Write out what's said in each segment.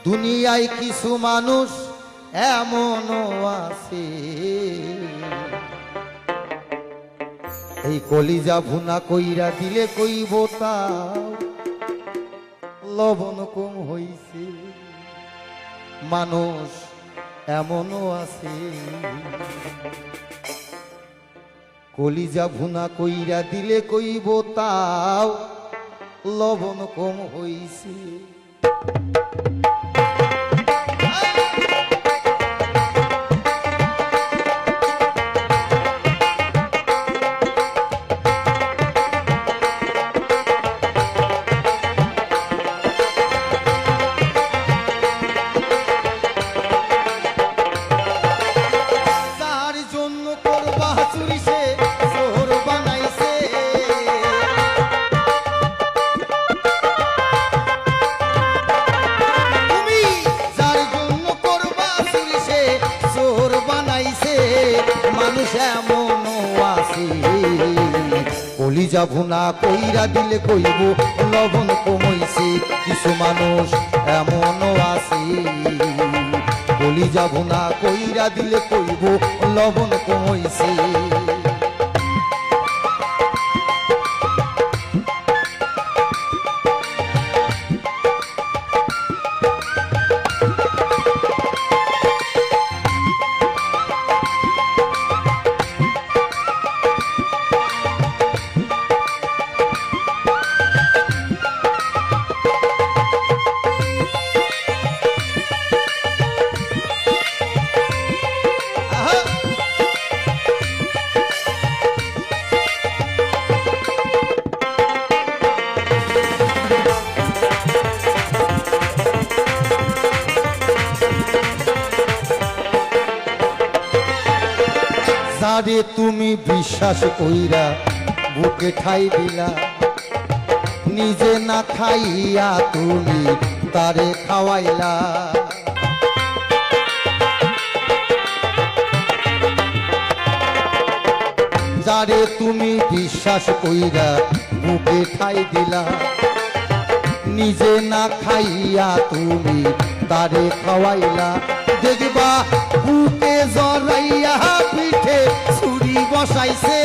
দুনিয়ায় কিছু মানুষ এমনও আছে, এই কলিজা ভুনা কইরা দিলে কইব তাও লবণ কম হইছে। মানুষ এমনও আছে, কলিজা ভুনা কইরা দিলে কইব তাও লবণ কম হইছে। কলিজা ভুনা কইরা দিলে কইব লবণ কমইছে। কিছু মানুষ এমনও আছে, কলিজা ভুনা কইরা দিলে কইব লবণ কমইছে। যারে তুমি বিশ্বাস কইরা বুকে ঠাই দিলা, নিজে না খাইয়া তুমি তারে খাওয়াইলা। যারে তুমি বিশ্বাস কইরা বুকে ঠাই দিলা, নিজে না খাইয়া তুমি তারে খাওয়াইলা। দেখবা বুকে জড়াইয়া পিঠে ছুরি বসাইছে,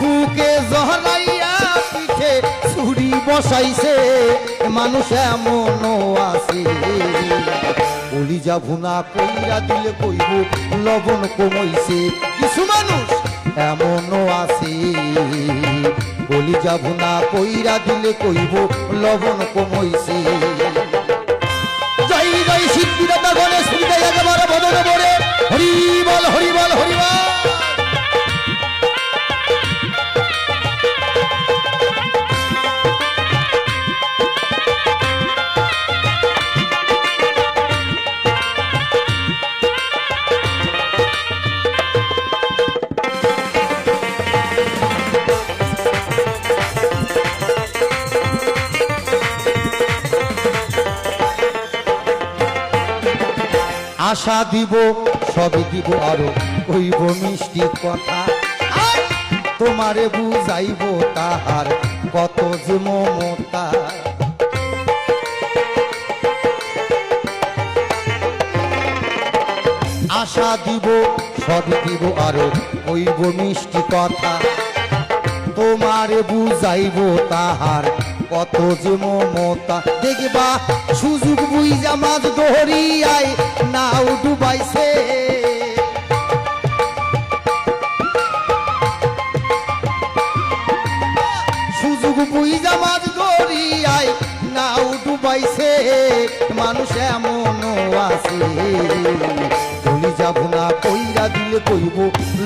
বুকে জড়াইয়া পিঠে ছুরি বসাইছে। মানুষ এমনও আছে, কলিজা ভুনা কইরা দিলে কইব লবণ কমইছে। কিছু মানুষ এমনও আছে, কলিজা ভুনা কইরা দিলে কইব লবণ কমইছে। জয় জয় সিদ্ধিদাতা গণেশ পূজা একেবারে বদলে পড়ে হরি বল হরি বল হরি বল। আশা দিব সবই দিব আরো কইব মিষ্টি কথা, তোমারে বুঝাইব তাহার কত যে মমতা। আশা দিব সবই দিব আরো কইব মিষ্টি কথা, তোমারে বুঝাইব তাহার কত যে মমতা। দেখবা সুযোগ বুইজা মাছ ধরিয়ায় নাও ডুবাইছে, সুযোগ বুইজা মাছ ধরিয়ায় নাও ডুবাইছে। মানুষ এমনও আছে, কলিজা ভুনা কইরা দিলে কইব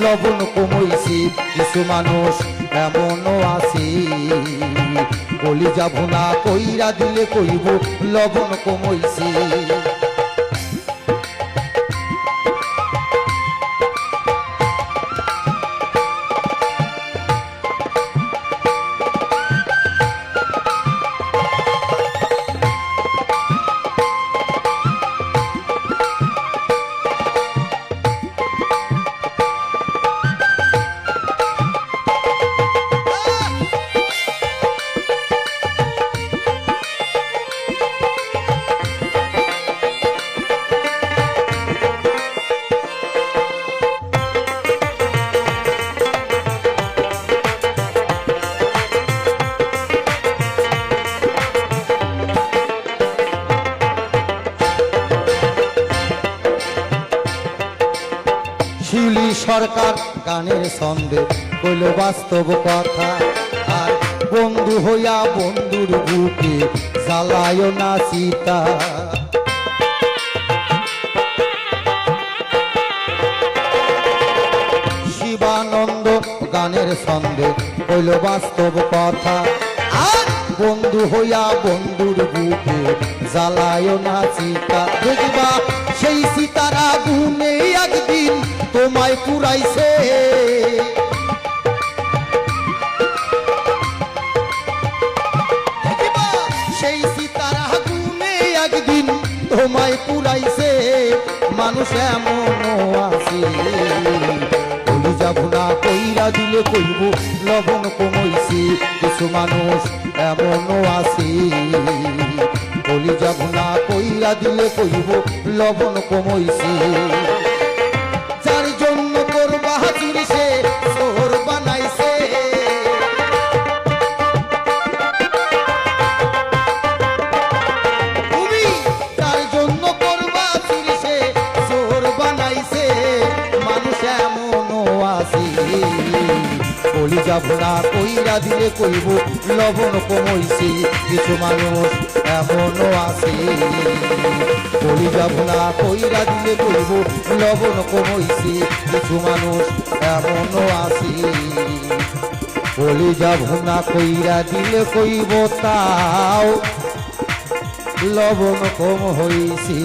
লবণ কমইছে। কিছু মানুষ এমনও আছে, কলিজা ভুনা কইরা দিলে কইব লবণ কমইছে। গানের ছন্দে কইল বাস্তব কথা। আর বন্ধু হইয়া বন্ধুর বুকে জ্বালায় না সীতা। শিবানন্দ গানের ছন্দে কইল বাস্তব কথা। আর বন্ধু হইয়া বন্ধুর বুকে জ্বালায় না সীতা। দেখবা সেই সীতার আগুনে একদিন তোমায় পুরাইছে। দেখবা সেই সীতার আগুনে একদিন তোমায় পুরাইছে। মানুষ এমনও আছে কলিজা ভুনা কইরা দিলে কইব লবণ কমইছে। কিছু মানুষ এমনও আছে কলিজা ভুনা কইরা দিলে কইব লবণ কমইছে। যার জন্য করবা চুরি সে শহর বানাইছে। তুমি যার জন্য করবা চুরি সে শহর বানাইছে। মানুষ এমনও আছে কলিজা ভুনা কইরা দিলে কইব লবণ কমইছে। কিছু মানুষ এমনও আছে কলিজা ভুনা কইরা দিলে কইব লবণ কমইছে। কিছু মানুষ এমনও আছে কলিজা ভুনা কইরা দিলে কইব তাও লবণ কম হইছে।